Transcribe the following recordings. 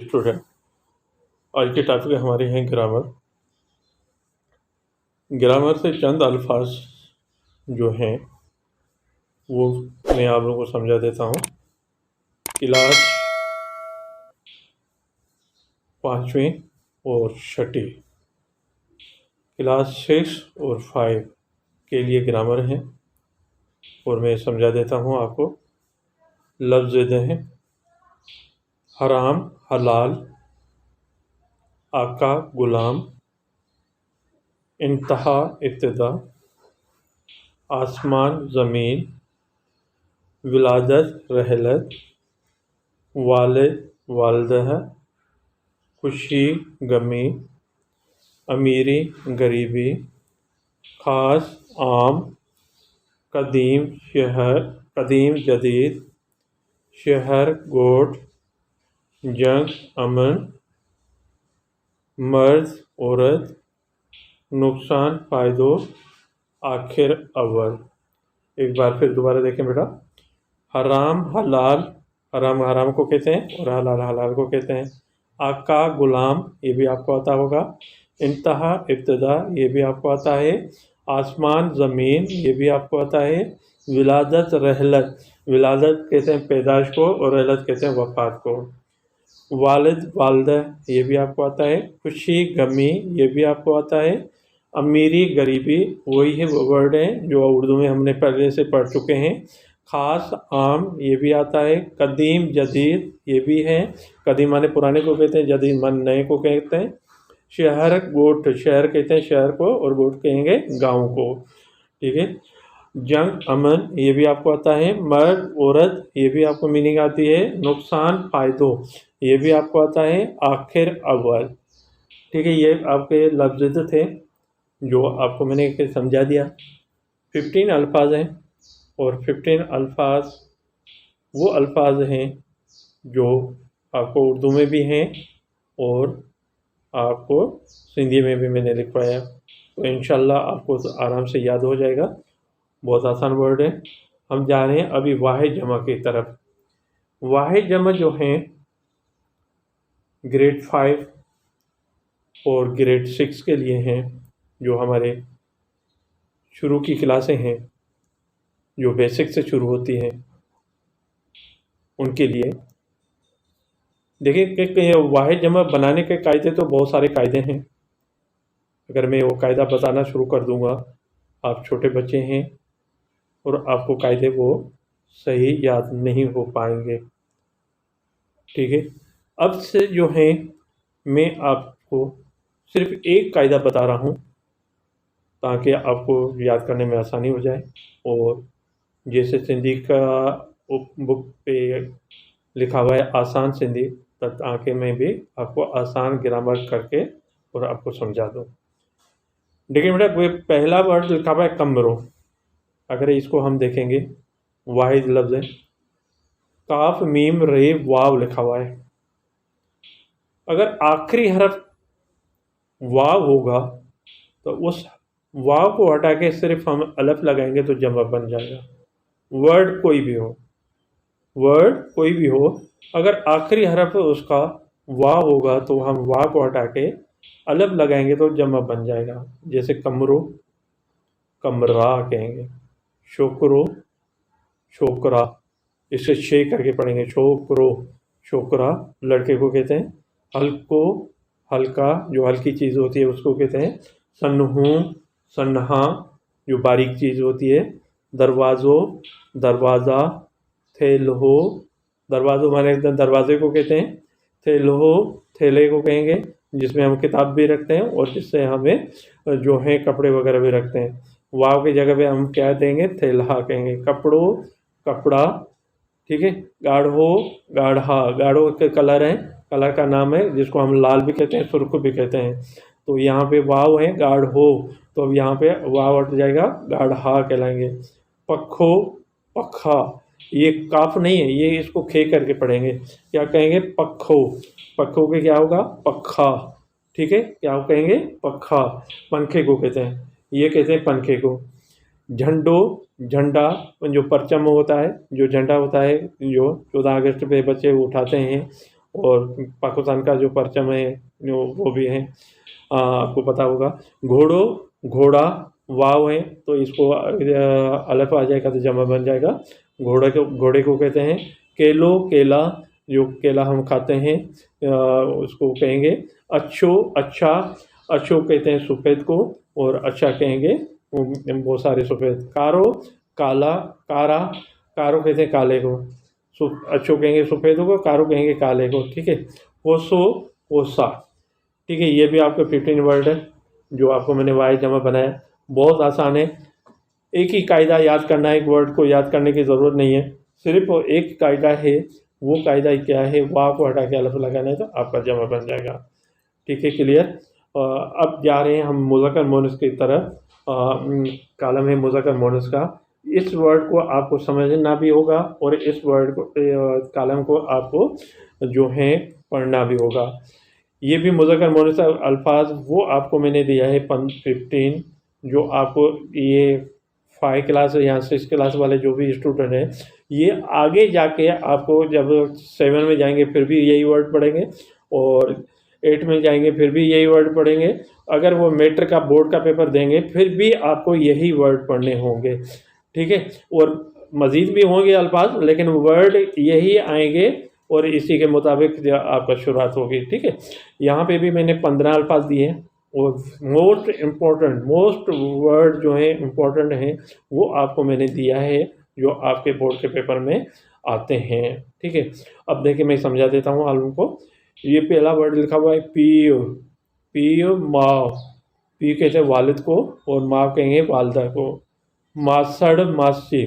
Student, आज के topic हमारे हैं ग्रामर। ग्रामर से चंद अल्फाज जो हैं वो मैं आप लोगों को समझा देता हूँ। क्लास 5वीं और 6ठी, क्लास 6 और 5 के लिए ग्रामर है और मैं समझा देता हूँ आपको। लफ्ज़ हैं हराम, हलाल, आका, गुलाम, इंतहा, इब्तिदा, आसमान, ज़मीन, विलादत, रहलत, वालिद, वालदह, खुशी, गमी, अमीरी, गरीबी, ख़ास, आम, कदीम, शहर, कदीम, जदीद, शहर, गोट, जंग, अमन, मर्द, औरत, नुकसान, फ़ायदो, आखिर, अव्वल। एक बार फिर दोबारा देखें बेटा। हराम, हलाल, हराम हराम को कहते हैं और हलाल हलाल को कहते हैं। आका, गुलाम, ये भी आपको आता होगा। इंतहा, इब्तिदा, ये भी आपको आता है। आसमान, ज़मीन, ये भी आपको आता है। विलादत, रहलत, विलादत कहते हैं पैदाश को और रहलत कहते हैं वफ़ात को। वालिद, वालदा, ये भी आपको आता है। खुशी, गमी, ये भी आपको आता है। अमीरी, गरीबी, वही है वर्ड हैं जो उर्दू में हमने पहले से पढ़ चुके हैं। ख़ास, आम, ये भी आता है। कदीम, जदीद, ये भी है। कदीम माने पुराने को कहते हैं, जदीद माने नए को कहते हैं। शहर, गोट, शहर कहते हैं शहर को और गोट कहेंगे गाँव को। ठीक है। जंग, अमन, ये भी आपको आता है। मर्द, औरत, ये भी आपको मीनिंग आती है। नुकसान, फ़ायदो, ये भी आपको आता है। आखिर, अव्वल। ठीक है, ये आपके लफ्ज़ थे जो आपको मैंने समझा दिया। 15 अल्फाज हैं और 15 अल्फाज वो अल्फाज हैं जो आपको उर्दू में भी हैं और आपको सिंधी में भी मैंने लिखवाया, तो इंशाल्लाह आपको आराम से याद हो जाएगा। बहुत आसान वर्ड है। हम जा रहे हैं अभी वाहिद जमा की तरफ। वाहिद जमा जो हैं ग्रेड 5 और ग्रेड 6 के लिए हैं, जो हमारे शुरू की क्लासें हैं जो बेसिक से शुरू होती हैं उनके लिए। देखिए कि वाहिद जमा बनाने के कायदे तो बहुत सारे कायदे हैं। अगर मैं वो कायदा बताना शुरू कर दूंगा, आप छोटे बच्चे हैं और आपको कायदे वो सही याद नहीं हो पाएंगे। ठीक है, अब से जो है मैं आपको सिर्फ एक कायदा बता रहा हूँ ताकि आपको याद करने में आसानी हो जाए। और जैसे सिंधी का बुक पे लिखा हुआ है आसान सिंधी, तब आके मैं भी आपको आसान ग्रामर करके और आपको समझा दूँ। देखिए बेटा, पहला वर्ड लिखा हुआ है कमरो। अगर इसको हम देखेंगे, वाहिद लफ्ज़ है। काफ, मीम, रे, वाव लिखा हुआ है। अगर आखिरी हरफ वाव होगा तो उस वाव को हटा के सिर्फ हम अलफ लगाएंगे तो जमा बन जाएगा। वर्ड कोई भी हो, वर्ड कोई भी हो, अगर आखिरी हरफ उसका वाव होगा तो हम वाव को हटा के अलफ लगाएंगे तो जमा बन जाएगा। जैसे कमरो, कमरा कहेंगे। शोकरो, छोकरा, इसे शे करके पढ़ेंगे। छोकरो, छोकरा, लड़के को कहते हैं। हल्को, हल्का, जो हल्की चीज़ होती है उसको कहते हैं। सन्हू, सन्हा, जो बारीक चीज़ होती है। दरवाज़ो, दरवाज़ा। थेलहो, दरवाज़ो माने दरवाजे को कहते हैं। थेलहो, थैले को कहेंगे जिसमें हम किताब भी रखते हैं और जिससे हमें जो है कपड़े वगैरह भी रखते हैं। वाव की जगह पे हम क्या देंगे, थेलहा कहेंगे। कपड़ो, कपड़ा। ठीक है। गाढ़ो, गाढ़ा, गाढ़ो के कलर है, कलर का नाम है जिसको हम लाल भी कहते हैं, सुर्ख भी कहते हैं। तो यहाँ पे वाव है गाढ़ो, तो अब यहाँ पे वाव हट जाएगा, गाढ़ा कहलाएंगे। पखो, पखा, ये काफ नहीं है, ये इसको खे करके पढ़ेंगे। क्या कहेंगे, पखो। पखो के क्या होगा, पखा। ठीक है, क्या कहेंगे, पखा। पंखे को कहते हैं, ये कहते हैं पंखे को। झंडो, झंडा, जो परचम होता है, जो झंडा होता है जो 14 अगस्त पे बच्चे उठाते हैं, और पाकिस्तान का जो परचम है वो भी है, आपको पता होगा। घोड़ो, घोड़ा, वाव है तो इसको अलफ आ जाएगा तो जमा बन जाएगा। घोड़े को कहते हैं केलो, केला, जो केला हम खाते हैं उसको कहेंगे अच्छो, अच्छा। अच्छो कहते हैं सफ़ेद को, और अच्छा कहेंगे बहुत सारे सफ़ेद। कारो, काला, कारा, कारो कहते हैं काले को। अच्छो कहेंगे सफ़ेद को, कारो कहेंगे काले को, ठीक है। ओसो, ओसा, ठीक है। ये भी आपका 15 वर्ड है जो आपको मैंने वाई जमा बनाया। बहुत आसान है, एक ही कायदा याद करना है, एक वर्ड को याद करने की ज़रूरत नहीं है, सिर्फ एक कायदा है। वो कायदा क्या है, वाह को हटा के अलफ लगाना है तो आपका जमा बन जाएगा, ठीक है। क्लियर। अब जा रहे हैं हम मुज़क्कर मुअन्नस की तरफ। कॉलम है मुज़क्कर मुअन्नस का। इस वर्ड को आपको समझना भी होगा और इस वर्ड को कॉलम को आपको जो है पढ़ना भी होगा। ये भी मुज़क्कर मुअन्नस अल्फाज वो आपको मैंने दिया है 15, जो आपको ये 5 क्लास या 6 क्लास वाले जो भी स्टूडेंट हैं, ये आगे जाके आपको जब 7 में जाएंगे फिर भी यही वर्ड पढ़ेंगे, और 8 में जाएंगे फिर भी यही वर्ड पढ़ेंगे। अगर वो मैट्रिक का बोर्ड का पेपर देंगे फिर भी आपको यही वर्ड पढ़ने होंगे, ठीक है। और मज़ीद भी होंगे अल्फाज, लेकिन वर्ड यही आएंगे और इसी के मुताबिक आपका शुरुआत होगी, ठीक है। यहाँ पे भी मैंने 15 अल्फाज दिए हैं, और मोस्ट वर्ड जो हैं इम्पोर्टेंट हैं वो आपको मैंने दिया है जो आपके बोर्ड के पेपर में आते हैं, ठीक है। अब देखिए मैं समझा देता हूँ आप लोगों को। ये पहला वर्ड लिखा हुआ है पीओ, पीओ माँ, पी कहते हैं वालिद को और माँ कहेंगे वालदा को। मासड़, मासी,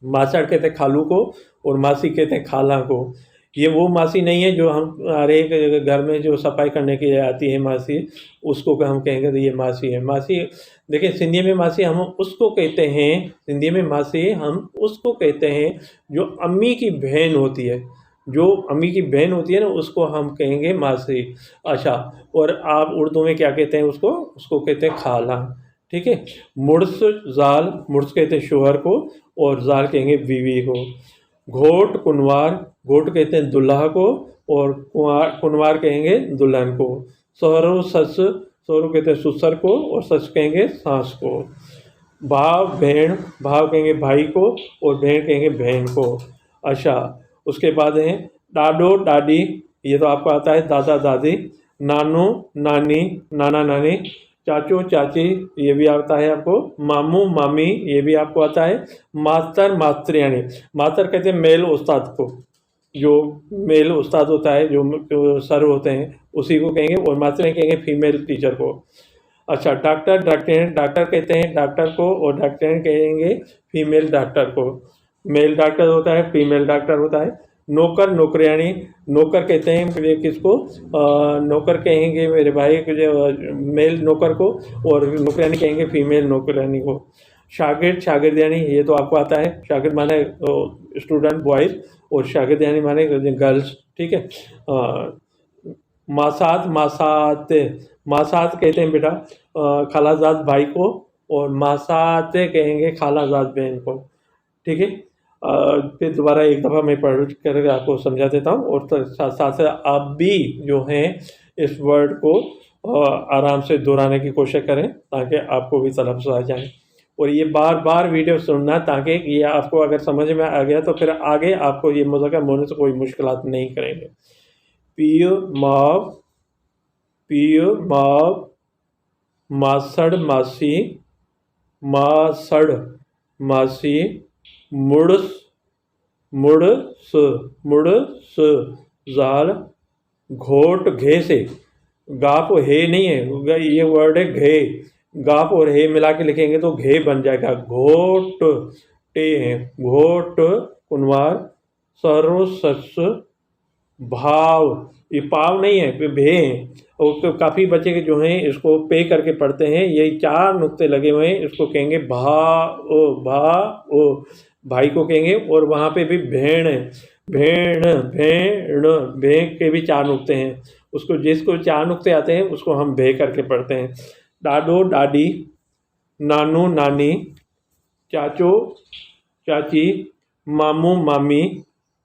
मासड़ कहते हैं खालू को और मासी कहते हैं खाला को। ये वो मासी नहीं है जो हम हर एक घर में जो सफाई करने के लिए आती है मासी, उसको हम कहेंगे तो ये मासी है। मासी देखिए सिंधी में मासी हम उसको कहते हैं, सिंधी में मासी हम उसको कहते हैं जो अम्मी की बहन होती है, जो अम्मी की बहन होती है ना उसको हम कहेंगे मासी। अच्छा, और आप उर्दू में क्या कहते हैं उसको, उसको कहते हैं खाला, ठीक है। मुर्स, जाल, मुर्स कहते हैं शोहर को और जाल कहेंगे बीवी को। घोट, कुनवार, घोट कहते हैं दुल्हा को और कुनवार कहेंगे दुल्हन को। सौरो, सस, सौरो कहते हैं ससुर को और सस कहेंगे सास को। भाव, बहन, भाव कहेंगे भाई को और बहन कहेंगे बहन को। अच्छा, उसके बाद है डाडो, डाडी, ये तो आपको आता है दादा दादी। नानू, नानी, नाना नानी। चाचो, चाची, ये भी आता है आपको। मामू, मामी, ये भी आपको आता है। मास्टर, मास्टरियानी, मास्टर कहते हैं मेल उस्ताद को, जो मेल उस्ताद होता है जो सर होते हैं उसी को कहेंगे, और मास्टर कहेंगे फीमेल टीचर को। अच्छा, डॉक्टर, डॉक्टर, डॉक्टर कहते हैं डॉक्टर को और डॉक्टर कहेंगे फीमेल डॉक्टर को। मेल डॉक्टर होता है, फीमेल डॉक्टर होता है। नौकर, नौकरियानी, नौकर कहते हैं किसको, नौकर कहेंगे मेरे भाई जो मेल नौकर को, और नौकरानी कहेंगे फीमेल नौकरानी को। शागिर्द, शागिर्दियानी, ये तो आपको आता है। शागिर्द माने स्टूडेंट बॉयज़ और शागिर्दियानी माने गर्ल्स, ठीक है। मासात, मासात, मासात कहते हैं बेटा खालाजाद भाई को, और मासात कहेंगे खालाजाद बहन को, ठीक है। फिर दोबारा एक दफ़ा मैं पढ़ कर आपको समझा देता हूँ, और साथ साथ आप भी जो हैं इस वर्ड को आराम से दोहराने की कोशिश करें ताकि आपको भी तलफ़्ज़ आ जाए, और ये बार बार वीडियो सुनना ताकि ये आपको अगर समझ में आ गया तो फिर आगे आपको ये मुज़क्कर मुअन्नस से कोई मुश्किलात नहीं करेंगे। पियो, माव, पियो, माव, मासड़, मासी, मासड़, मासी। मुड़स, मुड़स, मुड़स, जाल। घोट, घे से, गाप और हे नहीं है, ये वर्ड है घे, गाप और हे मिला के लिखेंगे तो घे बन जाएगा। घोट, टे है, घोट, कुनवार। सरो, सस, भाव, ये पाव नहीं है, भे है, और तो काफ़ी बच्चे के जो हैं इसको पे करके पढ़ते हैं, यही 4 नुक्ते लगे हुए हैं, इसको कहेंगे भा ओ, भा ओ, भाई को कहेंगे। और वहाँ पे भी भेड़ है, भेड़, भेड़, भे के भी 4 नुक्ते हैं, उसको जिसको 4 नुक्ते आते हैं उसको हम भे करके पढ़ते हैं। डाडो, डाडी, नानू, नानी, चाचो, चाची, मामू, मामी,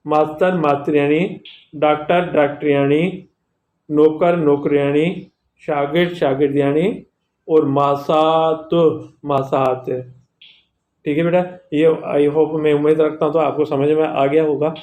मास्तर मास्टरियाणी, डॉक्टर डॉक्टरियाणी, नौकर नौकरियाणी, शागिर्द शागिर्दियाणी और मासात मासात। ठीक है बेटा, ये आई होप, मैं उम्मीद रखता हूँ तो आपको समझ में आ गया होगा।